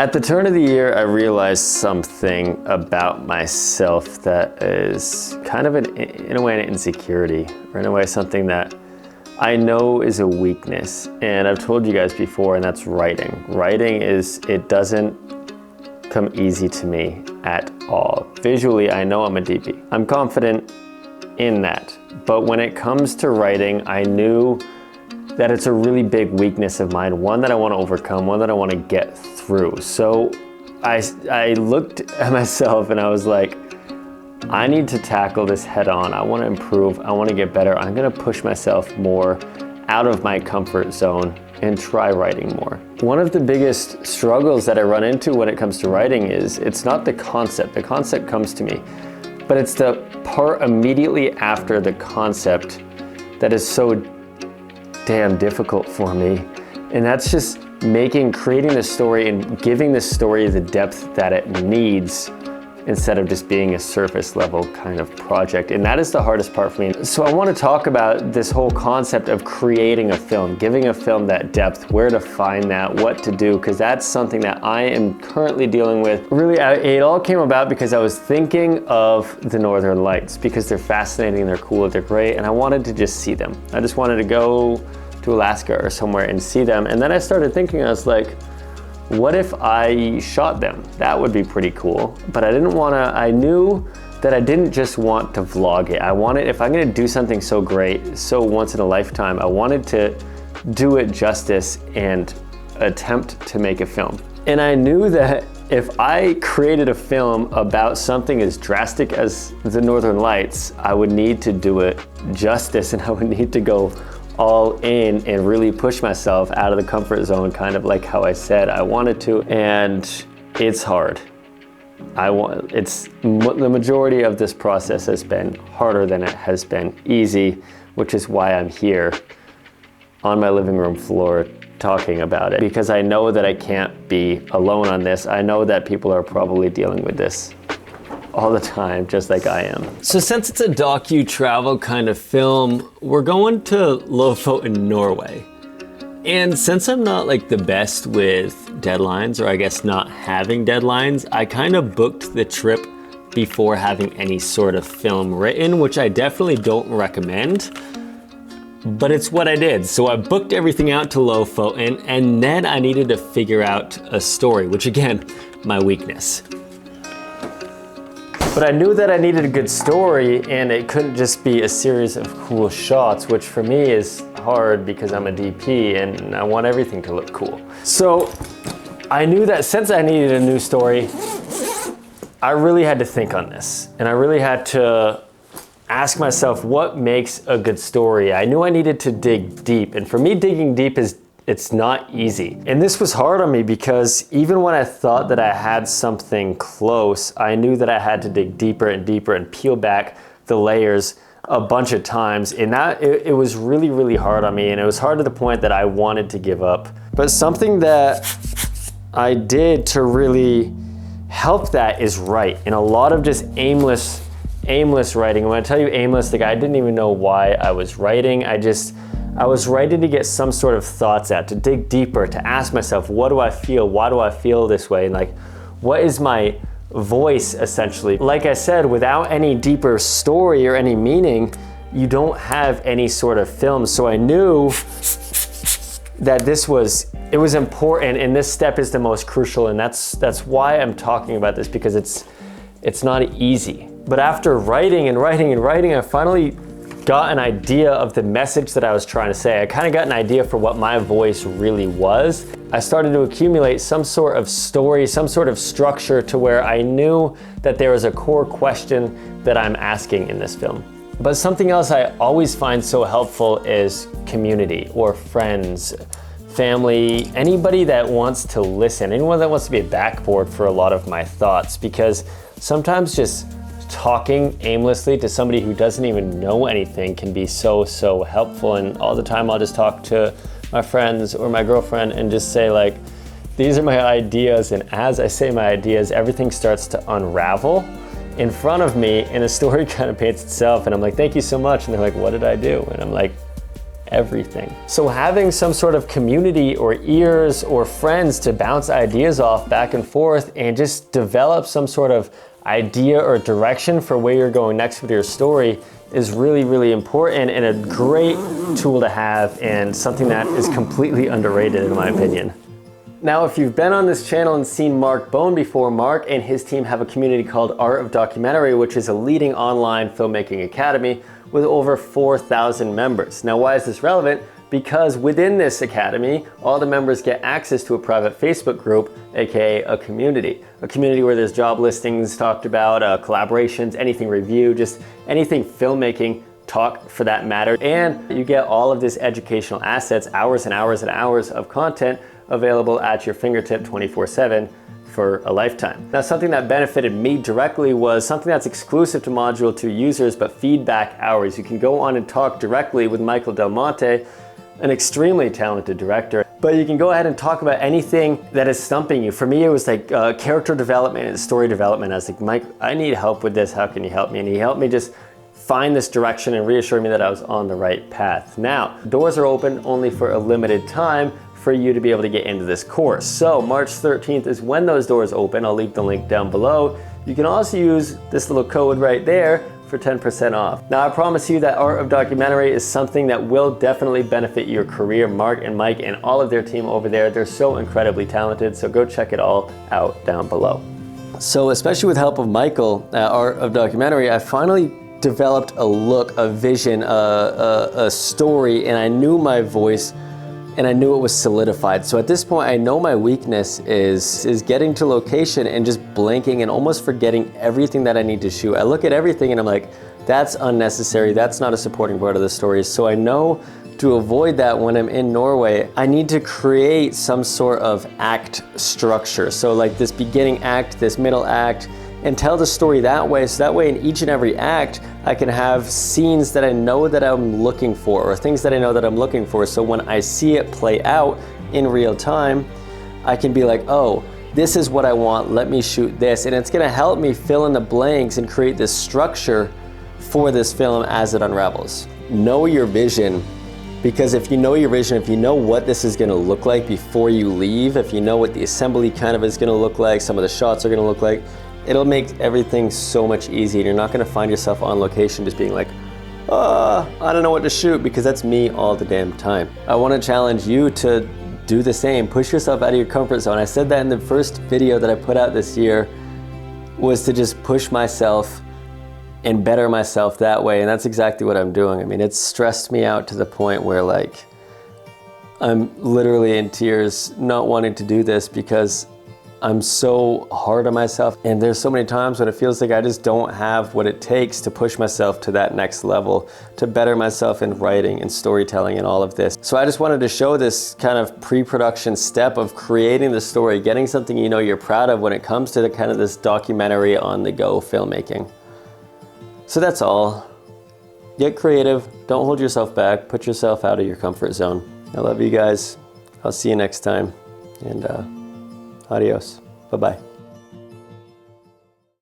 At the turn of the year, I realized something about myself that is kind of in a way an insecurity, or in a way something that I know is a weakness. And I've told you guys before, and that's writing. Writing it doesn't come easy to me at all. Visually, I know I'm a DP. I'm confident in that. But when it comes to writing, I knew that it's a really big weakness of mine, one that I want to overcome, one that I want to get through. So I looked at myself and I was like, I need to tackle this head on. I want to improve. I want to get better. I'm going to push myself more out of my comfort zone and try writing more. One of the biggest struggles that I run into when it comes to writing is it's not the concept. The concept comes to me, but it's the part immediately after the concept that is so damn difficult for me. And that's just creating the story and giving the story the depth that it needs instead of just being a surface level kind of project. And that is the hardest part for me. So I want to talk about this whole concept of creating a film, giving a film that depth, where to find that, what to do, because that's something that I am currently dealing with. Really, it all came about because I was thinking of the Northern Lights because they're fascinating, they're cool, they're great, and I wanted to just see them. I just wanted to go to Alaska or somewhere and see them. And then I started thinking, I was like, what if I shot them? That would be pretty cool. But I knew that I didn't just want to vlog it. I wanted, if I'm gonna do something so great, so once in a lifetime, I wanted to do it justice and attempt to make a film. And I knew that if I created a film about something as drastic as the Northern Lights, I would need to do it justice and I would need to go all in and really push myself out of the comfort zone, kind of like how I said I wanted to. And it's hard. The majority of this process has been harder than it has been easy, which is why I'm here on my living room floor talking about it, because I know that I can't be alone on this. I know that people are probably dealing with this all the time, just like I am. So since it's a docu-travel kind of film, we're going to Lofoten, Norway. And since I'm not like the best with deadlines, or I guess not having deadlines, I kind of booked the trip before having any sort of film written, which I definitely don't recommend, but it's what I did. So I booked everything out to Lofoten, and then I needed to figure out a story, which again, my weakness. But I knew that I needed a good story and it couldn't just be a series of cool shots, which for me is hard because I'm a DP and I want everything to look cool. So I knew that since I needed a new story, I really had to think on this. And I really had to ask myself, what makes a good story? I knew I needed to dig deep. And for me, digging deep it's not easy. And this was hard on me because even when I thought that I had something close, I knew that I had to dig deeper and deeper and peel back the layers a bunch of times. And it was really, really hard on me. And it was hard to the point that I wanted to give up. But something that I did to really help that is write. And a lot of just aimless writing. And when I tell you aimless, like I didn't even know why I was writing. I was writing to get some sort of thoughts out, to dig deeper, to ask myself, what do I feel? Why do I feel this way? And like, what is my voice essentially? Like I said, without any deeper story or any meaning, you don't have any sort of film. So I knew that it was important, and this step is the most crucial, and that's why I'm talking about this, because it's not easy. But after writing and writing and writing, I finally got an idea of the message that I was trying to say. I kind of got an idea for what my voice really was. I started to accumulate some sort of story, some sort of structure to where I knew that there was a core question that I'm asking in this film. But something else I always find so helpful is community or friends, family, anybody that wants to listen, anyone that wants to be a backboard for a lot of my thoughts, because sometimes just talking aimlessly to somebody who doesn't even know anything can be so helpful. And all the time I'll just talk to my friends or my girlfriend and just say like, these are my ideas, and as I say my ideas, everything starts to unravel in front of me and the story kind of paints itself, and I'm like, thank you so much, and they're like, what did I do? And I'm like, everything. So having some sort of community or ears or friends to bounce ideas off back and forth and just develop some sort of idea or direction for where you're going next with your story is really, really important and a great tool to have, and something that is completely underrated in my opinion. Now, if you've been on this channel and seen Mark Bone before, Mark and his team have a community called Art of Documentary, which is a leading online filmmaking academy with over 4,000 members. Now, why is this relevant? Because within this academy, all the members get access to a private Facebook group, aka a community where there's job listings talked about, collaborations, anything review, just anything filmmaking talk for that matter. And you get all of this educational assets, hours and hours and hours of content available at your fingertip 24/7 for a lifetime. Now, something that benefited me directly was something that's exclusive to Module 2 users, but feedback hours. You can go on and talk directly with Michael Del Monte, an extremely talented director, but you can go ahead and talk about anything that is stumping you. For me, it was like character development and story development. I was like, Mike, I need help with this. How can you help me? And he helped me just find this direction and reassure me that I was on the right path. Now, doors are open only for a limited time for you to be able to get into this course. So March 13th is when those doors open. I'll leave the link down below. You can also use this little code right there for 10% off. Now, I promise you that Art of Documentary is something that will definitely benefit your career. Mark and Mike and all of their team over there, they're so incredibly talented, so go check it all out down below. So especially with help of Michael at Art of Documentary, I finally developed a look, a vision, a story, and I knew my voice and I knew it was solidified. So at this point, I know my weakness is getting to location and just blanking and almost forgetting everything that I need to shoot. I look at everything and I'm like, that's unnecessary. That's not a supporting part of the story. So I know to avoid that when I'm in Norway, I need to create some sort of act structure. So like this beginning act, this middle act, and tell the story that way. So that way in each and every act, I can have scenes that I know that I'm looking for, or things that I know that I'm looking for. So when I see it play out in real time, I can be like, oh, this is what I want, let me shoot this. And it's gonna help me fill in the blanks and create this structure for this film as it unravels. Know your vision, because if you know your vision, if you know what this is gonna look like before you leave, if you know what the assembly kind of is gonna look like, some of the shots are gonna look like, it'll make everything so much easier. You're not gonna find yourself on location just being like, I don't know what to shoot, because that's me all the damn time. I wanna challenge you to do the same. Push yourself out of your comfort zone. I said that in the first video that I put out this year, was to just push myself and better myself that way, and that's exactly what I'm doing. I mean, it's stressed me out to the point where like, I'm literally in tears not wanting to do this because I'm so hard on myself, and there's so many times when it feels like I just don't have what it takes to push myself to that next level, to better myself in writing and storytelling and all of this. So I just wanted to show this kind of pre-production step of creating the story, getting something you know you're proud of when it comes to the kind of this documentary on the go filmmaking. So that's all. Get creative, don't hold yourself back, put yourself out of your comfort zone. I love you guys. I'll see you next time, and adios. Bye-bye.